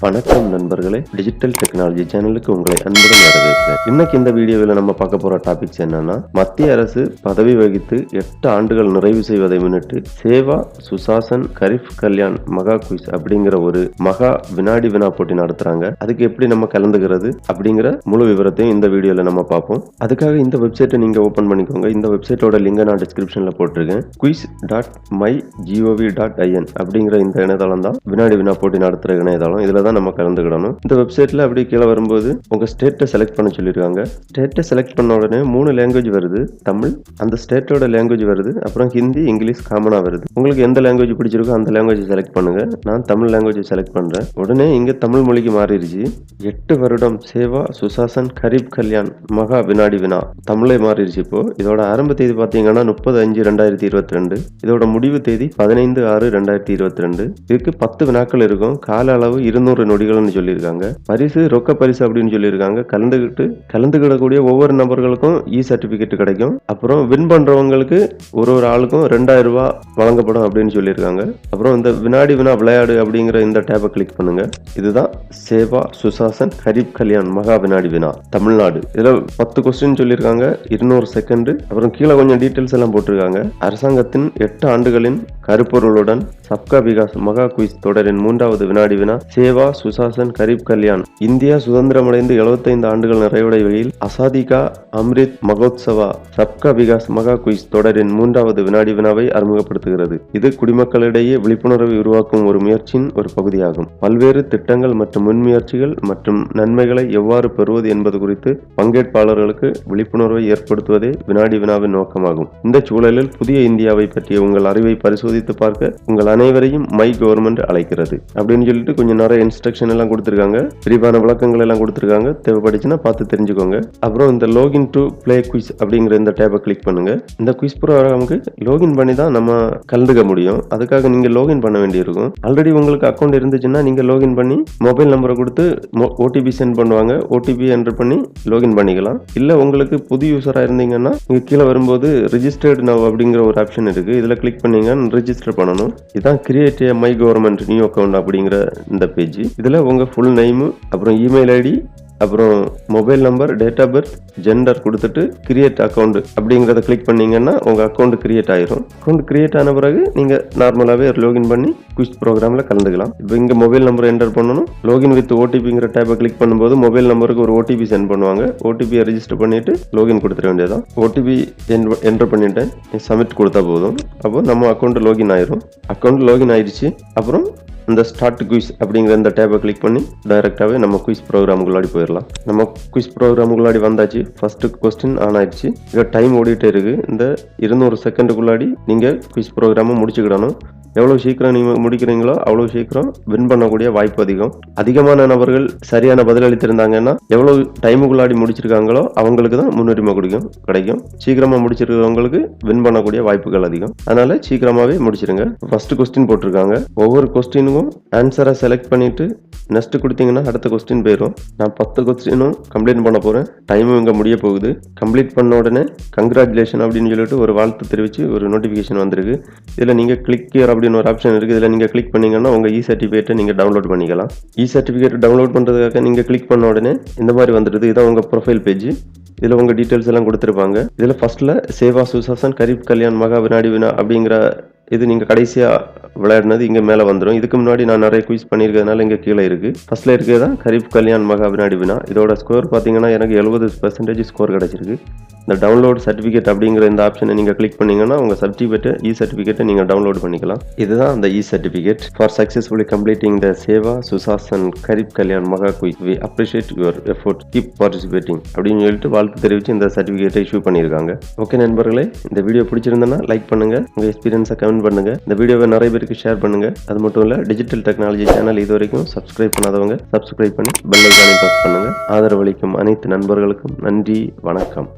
வணக்கம் நண்பர்களே, digital technology சேனலுக்கு உங்களை அன்புடன் வரவேற்கிறேன். இன்னைக்கு இந்த வீடியோவில் நம்ம பார்க்க போற டாபிக்ஸ் என்னன்னா, மத்திய அரசு பதவி வகித்து 8 ஆண்டுகள் நிறைவு செய்வதை முன்னிட்டு சேவா, சுசாசன், கரிப், கல்யாண் மகா குயிஸ் அப்படிங்கிற ஒரு மகா வினாடி வினா போட்டி நடத்துறாங்க. அதுக்கு எப்படி நம்ம கலந்துக்கிறது அப்படிங்கிற முழு விவரத்தையும் இந்த வீடியோல நம்ம பார்ப்போம். அதுக்காக இந்த வெப்சைட்டை நீங்க ஓபன் பண்ணிக்கோங்க. இந்த வெப்சைட்டோட லிங்கை நான் டிஸ்கிரிப்ஷன்ல போட்டிருக்கேன். quiz.mygov.in அப்படிங்கிற இந்த இணையதளம் தான் வினாடி வினா போட்டி நடத்துற இணையதளம். இதுல தான் நம்ம கலந்துக்கிடணும். இந்த வெப்சைட்ல அப்படி கீழே வரும்போது உங்க ஸ்டேட்டை செலக்ட் பண்ண சொல்லியிருக்காங்க. ஸ்டேட்டை செலக்ட் பண்ண உடனே 3 லாங்குவேஜ் வருது. தமிழ், அந்த ஸ்டேட்டோட லாங்குவேஜ் வருது. அப்புறம் ஹிந்தி, இங்கிலீஷ் காமனா வருது. உங்களுக்கு எந்த லாங்குவேஜ் பிடிச்சிருக்கோ அந்த லாங்குவேஜ் செலக்ட் பண்ணுங்க. நான் தமிழ் லாங்குவேஜ் செலக்ட் பண்றேன். உடனே இங்க தமிழ் மொழிக்கு மாறிடுச்சு. 8 வருடம் சேவா, சுசாசன், கரிப், கல்யாண் மகா வினாடி வினா தமிழே மாறிடுச்சு. இப்போ இதோட ஆரம்ப தேதி பாத்தீங்கன்னா 30/5/2022. இதோட முடிவு தேதி 15/6/2022. இதுக்கு 10 வினாக்கள் இருக்கும். கால அளவு 200 நொடிகள்னு சொல்லியிருக்காங்க. பரிசு ரொக்க பரிசு அப்படின்னு சொல்லியிருக்காங்க. கலந்துக்கிடக்கூடிய ஒவ்வொரு நபர்களுக்கும் சர்டிபிகேட் கிடைக்கும். அப்புறம் வின் பண்றவங்களுக்கு ஒரு ஆளுக்கும் 2000 ரூபாய் வழங்கப்படும் அப்படின்னு சொல்லியிருக்காங்க. அப்புறம் இந்த வினாடி வினா விளையாடு அப்படிங்கிற இந்த டேபை கிளிக் பண்ணுங்க. இதுதான் சேவா, சுசாசன், கரிப், கல்யாண் மகா வினாடி வினா தமிழ்நாடு. இதுல 10 கொஸ்டின் சொல்லியிருக்காங்க. 200 செகண்ட். அப்புறம் கீழே கொஞ்சம் டீட்டெயில்ஸ் எல்லாம் போட்டிருக்காங்க. அரசாங்கத்தின் 8 ஆண்டுகளின் கருப்பொருளுடன் சப்கா விகாஸ் மகா குயிஸ் தொடரின் 3வது வினாடி வினா சேவா, சுசாசன், கரிப், கல்யாண். இந்தியா சுதந்திரமடைந்து 75 ஆண்டுகள் நிறைவடைவையில் அசாதிகா அம்ரித் மகோத்சவா சப்கா விகாஸ் மகா குயிஸ் தொடரின் 3வது வினாடி வினாவை அறிமுகப்படுத்துகிறது. இது குடிமக்களிடையே விழிப்புணர்வை உருவாக்கும் ஒரு முயற்சியின் ஒரு பகுதியாகும். பல்வேறு திட்டங்கள் மற்றும் முன்முயற்சிகள் மற்றும் நன்மைகளை எவ்வாறு பெறுவது என்பது குறித்து பங்கேற்பாளர்களுக்கு விழிப்புணர்வை ஏற்படுத்துவதே வினாடி வினாவின் நோக்கமாகும். இந்த சூழலில் புதிய இந்தியாவை பற்றிய உங்கள் அறிவை பரிசோதித்து பார்க்க உங்கள் அனைவரையும் மை கவர்மெண்ட் அழைக்கிறது அப்படின்னு சொல்லிட்டு கொஞ்சம் நிறைய இன்ஸ்ட்ரக்ஷன் எல்லாம் கொடுத்திருக்காங்க. விரிவான விளக்கங்கள் எல்லாம் கொடுத்திருக்காங்க. தேவைப்படுச்சுன்னா பார்த்து தெரிஞ்சுக்கோங்க. அப்புறம் இந்த லோகின் டு பிளே குவிஸ் அப்படிங்கிற இந்த டேபை கிளிக் பண்ணுங்க. இந்த குவிஸ் ப்ரோக்ராமுக்கு லோகின் பண்ணி தான் நம்ம கலந்துக்க முடியும். அதுக்காக நீங்க லோகின் பண்ண வேண்டியிருக்கும். ஆல்ரெடி உங்களுக்கு அக்கௌண்ட் இருந்துச்சுன்னா நீங்க லோகின் பண்ணி மொபைல் நம்பரை கொடுத்து ஓடிபி சென்ட் பண்ணுவாங்க. ஓடிபி என்டர் பண்ணி லோகின் பண்ணிக்கலாம். இல்ல உங்களுக்கு புது யூசரா இருந்தீங்கன்னா நீங்க கீழே வரும்போது ரிஜிஸ்டர்ட் நவ் அப்படிங்கிற ஒரு ஆப்ஷன் இருக்கு. இதுல கிளிக் பண்ணீங்க ரிஜிஸ்டர் பண்ணணும். இதான் create my government new account அப்படிங்கிற இந்த பேஜ். இதுல உங்க ஃபுல் நேம், அப்புறம் இமெயில் ஐடி, அப்புறம் mobile number, date of birth, gender கொடுத்துட்டு கிரியேட் அக்கௌண்ட் அப்படிங்கிறத கிளிக் பண்ணீங்கன்னா உங்க அக்கௌண்ட் கிரியேட் ஆயிரும். அக்கௌண்ட் கிரியேட் ஆன பிறகு நீங்க நார்மலாவே லோகின் பண்ணி குவிஸ் ப்ரோக்ராம்ல கலந்துக்கலாம். இப்போ இங்க மொபைல் நம்பர் என்டர் பண்ணணும். லோகின் வித் ஓடிபிங்கிற டேபை கிளிக் பண்ணும்போது மொபைல் நம்பருக்கு ஒரு ஓடிபி சென்ட் பண்ணுவாங்க. ஓடிபியை ரெஜிஸ்டர் பண்ணிட்டு லோகின் கொடுத்துட வேண்டியதான். ஓடிபி என்டர் பண்ணிட்டேன், சப்மிட் கொடுத்தா போதும். அப்போ நம்ம அக்கௌண்ட் லோகின் ஆயிரும். அக்கௌண்ட் லோகின் ஆயிடுச்சு. அப்புறம் இந்த ஸ்டார்ட் குவிஸ் அப்படிங்கிற இந்த டேபை கிளிக் பண்ணி டைரக்டாவே நம்ம குவிஸ் ப்ரோக்ராமுக்குள்ளாடி போயிடலாம். நம்ம குவிஸ் ப்ரோக்ராமுக்குள்ளாடி வந்தாச்சு. ஃபர்ஸ்ட் கொஸ்டின் ஆன் ஆயிடுச்சு. இங்க டைம் ஓடிட்டே இருக்கு. இந்த 200 செகண்டுக்குள்ளாடி நீங்க குவிஸ் ப்ரோக்ராமை முடிச்சுக்கிடணும். எவ்வளவு சீக்கிரம் நீங்க முடிக்கிறீங்களோ அவ்வளவு சீக்கிரம் வின் பண்ணக்கூடிய வாய்ப்பு அதிகம். அதிகமான நபர்கள் சரியான பதில் அளித்திருந்தாங்கன்னா எவ்வளவு டைமுக்குள்ளாடி முடிச்சிருக்காங்களோ அவங்களுக்கு தான் முன்னுரிமை கிடைக்கும். சீக்கிரமா முடிச்சிருக்கிறவங்களுக்கு வின் பண்ணக்கூடிய வாய்ப்புகள் அதிகம். அதனால சீக்கிரமாவே முடிச்சிருங்க. ஃபர்ஸ்ட் கொஸ்டின் போட்டிருக்காங்க. ஒவ்வொரு கொஸ்டினுக்கும் ஆன்சரை செலக்ட் பண்ணிட்டு நெக்ஸ்ட் கொடுத்தீங்கன்னா அடுத்த கொஸ்டின் போயிடும். நான் 10 கொஸ்டினும் கம்ப்ளீட் பண்ண போறேன். டைமும் இங்க முடிய போகுது. கம்ப்ளீட் பண்ண உடனே கங்க்ராச்சுலேஷன் அப்படின்னு சொல்லிட்டு ஒரு வாழ்த்து தெரிவிச்சு ஒரு நோட்டிபிகேஷன் வந்திருக்கு. இதுல நீங்க கிளிக் ஹியர் அப்படின்னு ஒரு ஆப்ஷன் இருக்கு. இதுல நீங்க கிளிக் பண்ணீங்கன்னா உங்க சர்டிபிகேட்டை நீங்க டவுன்லோட் பண்ணிக்கலாம். சர்டிபிகேட் டவுன்லோட் பண்றதுக்காக நீங்க கிளிக் பண்ண உடனே இந்த மாதிரி வந்துடுது. இதான் உங்க ப்ரொஃபைல் பேஜ். இதுல உங்க டீடைல்ஸ் எல்லாம் கொடுத்திருப்பாங்க. இதுல ஃபர்ஸ்ட்ல சேவா, சுசாசன், கரிப், கல்யாண் மகா வினாடி வினா அப்படிங்கிற இது நீங்க கடைசியா விளையாடினது இங்க மேல வந்துடும். இதுக்கு முன்னாடி நான் நிறைய குவிஸ் பண்ணிருக்கிறதுனால இங்க கீழே இருக்கு. ஃபர்ஸ்ட்ல இருக்கிறதா கரிப், கல்யாண் மகா வினாடி வினா. இதோட ஸ்கோர் பாத்தீங்கன்னா எனக்கு 70% ஸ்கோர் கிடைச்சிருக்கு. இந்த டவுன்லோட் சர்டிபிகேட் அப்படிங்கிற இந்த ஆப்ஷனை நீங்க கிளிக் பண்ணீங்கன்னா உங்க சர்டிபிகேட்டை நீங்க டவுன்லோட் பண்ணிக்கலாம். இதுதான் அந்த certificate for successfully completing the Seva, Sushasan, Garib, Kalyan Maha quiz. We appreciate your effort, keep participating அப்படின்னு சொல்லிட்டு வாழ்த்து தெரிவிச்சு இந்த சர்டிபிகேட்டை இஷ்யூ பண்ணியிருக்காங்க. ஓகே நண்பர்களே, இந்த வீடியோ பிடிச்சிருந்தனா லைக் பண்ணுங்க. உங்க எக்ஸ்பீரியன்ஸை கமெண்ட் பண்ணுங்க. இந்த வீடியோவை நிறைய பேருக்கு ஷேர் பண்ணுங்க. அது மட்டும் இல்ல, டிஜிட்டல் டெக்னாலஜி சேனல் இது வரைக்கும் சப்ஸ்கிரைப் பண்ணாதவங்க சப்ஸ்கிரைப் பண்ணி பெல் ஐகானை பிரஸ் பண்ணுங்க. ஆதரவளிக்கும் அனைத்து நண்பர்களுக்கும் நன்றி, வணக்கம்.